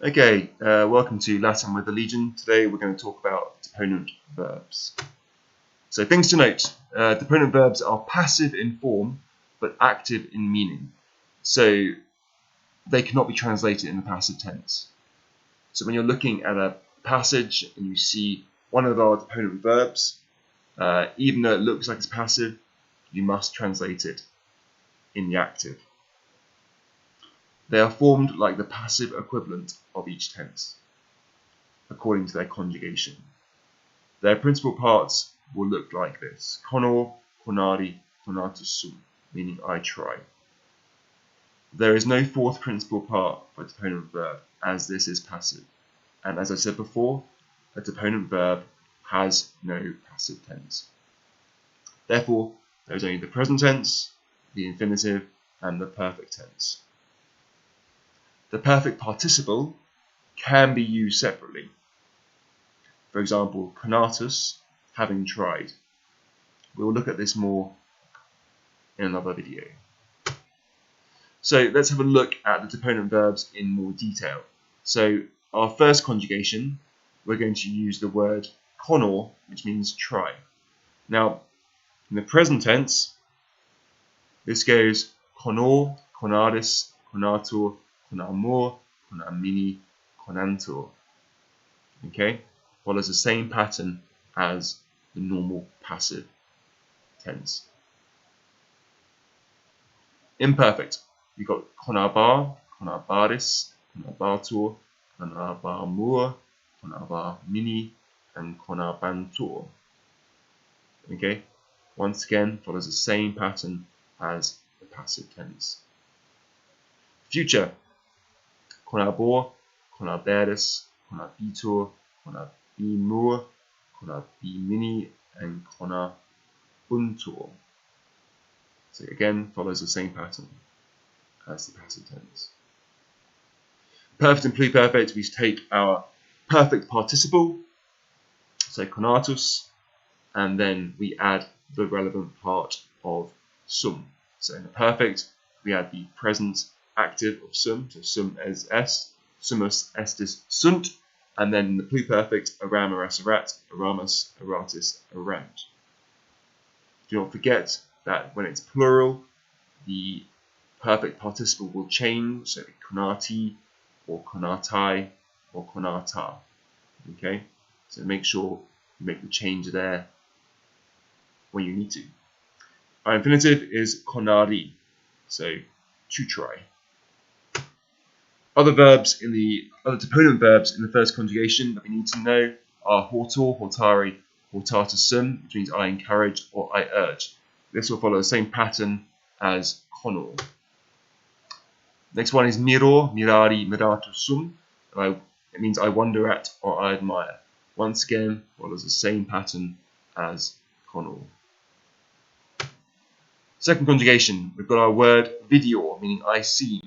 Okay, welcome to Latin with the Legion. Today we're going to talk about deponent verbs. So things to note, deponent verbs are passive in form but active in meaning. So they cannot be translated in the passive tense. So when you're looking at a passage and you see one of our deponent verbs, even though it looks like it's passive, you must translate it in the active. They are formed like the passive equivalent of each tense, according to their conjugation. Their principal parts will look like this: konor, konari, konatus sum, meaning I try. There is no fourth principal part for a deponent verb, as this is passive. And as I said before, a deponent verb has no passive tense. Therefore, there is only the present tense, the infinitive, and the perfect tense. The perfect participle can be used separately. For example, konatus, having tried. We will look at this more in another video. So let's have a look at the deponent verbs in more detail. So our first conjugation, we're going to use the word konor, which means try. Now, in the present tense, this goes konor, konaris, konator, konamor, konamini, konantor. Okay, follows the same pattern as the normal passive tense. Imperfect, you've got konabar, konabaris, konabator, konabarmur, konabarmini, and konabantor. Okay, once again follows the same pattern as the passive tense. Future, konabor, konaberis, konabitor, konabimur, konabimini, and konabuntor. So again, follows the same pattern as the passive tense. Perfect and pluperfect, we take our perfect participle, so konatus, and then we add the relevant part of sum. So in the perfect, we add the present active of sum, so sum es est, sumus estis sunt, and then in the pluperfect, aram, aras, arat, aramus, aratis, arant. Do not forget that when it's plural, the perfect participle will change, so konati, or konatai, or konata. Okay, so make sure you make the change there when you need to. Our infinitive is konari, so to try. Other deponent verbs in the first conjugation that we need to know are hortor, hortari, hortatus sum, which means I encourage or I urge. This will follow the same pattern as konor. Next one is miror, mirari, miratus sum. It means I wonder at or I admire. Once again, follows the same pattern as konor. Second conjugation, we've got our word videor, meaning I see.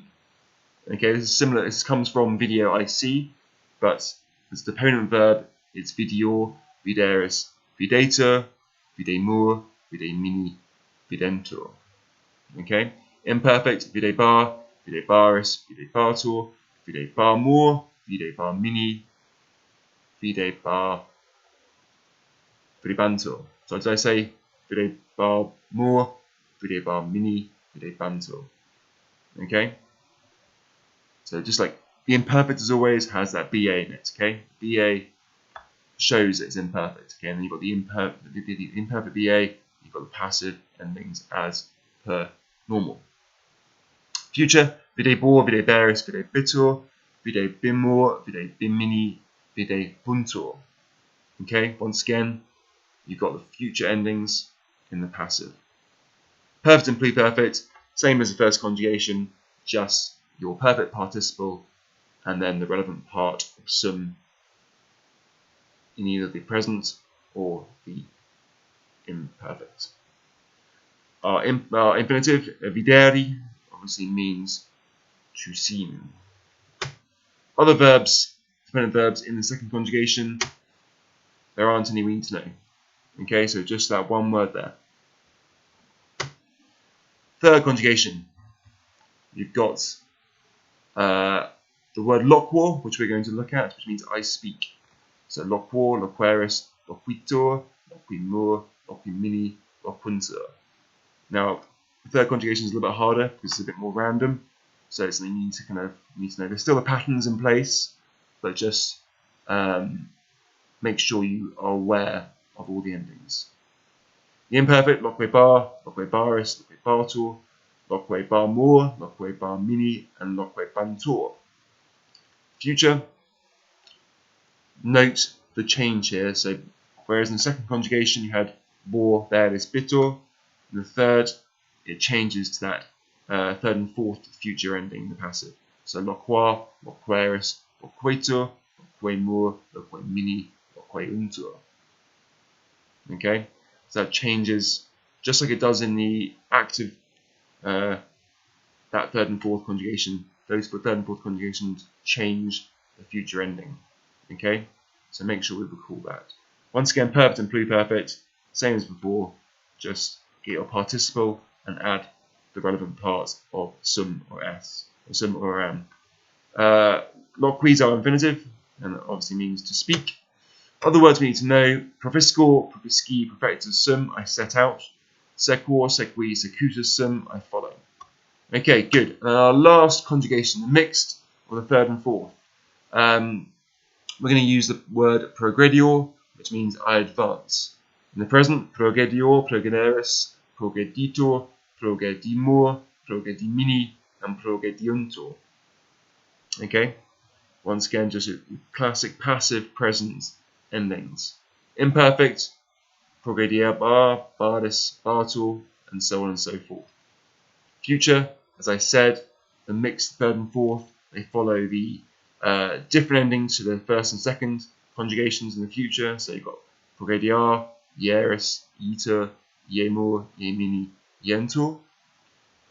Okay, this is similar. This comes from video I see, but as deponent verb, it's videor, videris, videtur, videmur, videmini, videntur. Okay, imperfect, videbar, videbaris, videbator, videbarmur, videbarmini, videbar, videbantur. So did I say videbarmur, videbarmini, videbantur? Okay. So just like the imperfect as always has that BA in it, okay? BA shows it's imperfect, okay? And then you've got the imperfect BA, you've got the passive endings as per normal. Future, videbor, videberis, videbitur, videbimur, videbimini, videbuntur. Okay, once again, you've got the future endings in the passive. Perfect and pluperfect, same as the first conjugation, just your perfect participle and then the relevant part of sum in either the present or the imperfect. Our infinitive, videri, obviously means to see. Other verbs, dependent verbs in the second conjugation, there aren't any we need to know. Okay, so just that one word there. Third conjugation, you've got the word loquor, which we're going to look at, which means I speak. So loquor, loqueris, loquitur, loquimur, loquimini, loquuntur. Now, the third conjugation is a little bit harder because it's a bit more random. So it's something you need to know. There's still the patterns in place, but just make sure you are aware of all the endings. The imperfect, loque bar, loque baris, loque bartur, loque barmur, loque barmini, and loque bantur. Future, note the change here. So whereas in the second conjugation you had bor, veris, bitur, in the third it changes to that third and fourth future ending in the passive. So loquar, loqueris, loquetur, loquemur, loquemini, loqueuntur. Okay, so that changes just like it does in the active, that third and fourth conjugation. Those for third and fourth conjugations change the future ending. Okay, so make sure we recall that. Once again, perfect and pluperfect, same as before, just get your participle and add the relevant parts of sum or s, or sum or am. Loquis are infinitive, and that obviously means to speak. Other words we need to know: propiscor, propisci, perfectus sum, I set out. Sequor, sequi, secutus sum, I follow. Okay, good. And our last conjugation, the mixed, or the third and fourth. We're going to use the word progredior, which means I advance. In the present, progredior, progrederis, progreditur, progredimur, progredimini, and progrediuntur. Okay? Once again, just classic passive present endings. Imperfect, progrediabar, bardis, bartur, and so on and so forth. Future, as I said, the mixed third and fourth, they follow the different endings to the first and second conjugations in the future. So you've got progrediar, yeris, iter, yemur, yemini, yentur.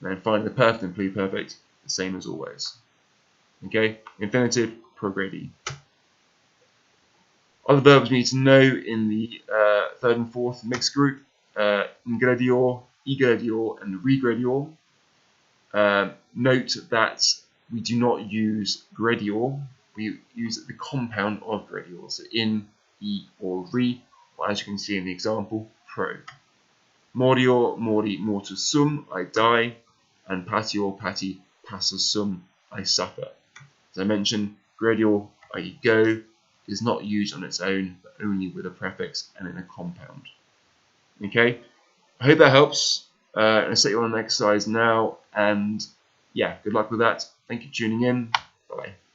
And then finally the perfect and pluperfect, the same as always. Okay, infinitive, progredi. Other verbs we need to know in the third and fourth mixed group: ingredior, egredior, and regredior. Note that we do not use gredior, we use the compound of gredior, so in, e, or re, or as you can see in the example, pro. Morior, mori, mortus sum, I die, and patior, pati, passus sum, I suffer. As I mentioned, gredior, i.e. go, is not used on its own, but only with a prefix and in a compound. Okay, I hope that helps. I'll set you on an exercise now, and yeah, good luck with that. Thank you for tuning in. Bye-bye.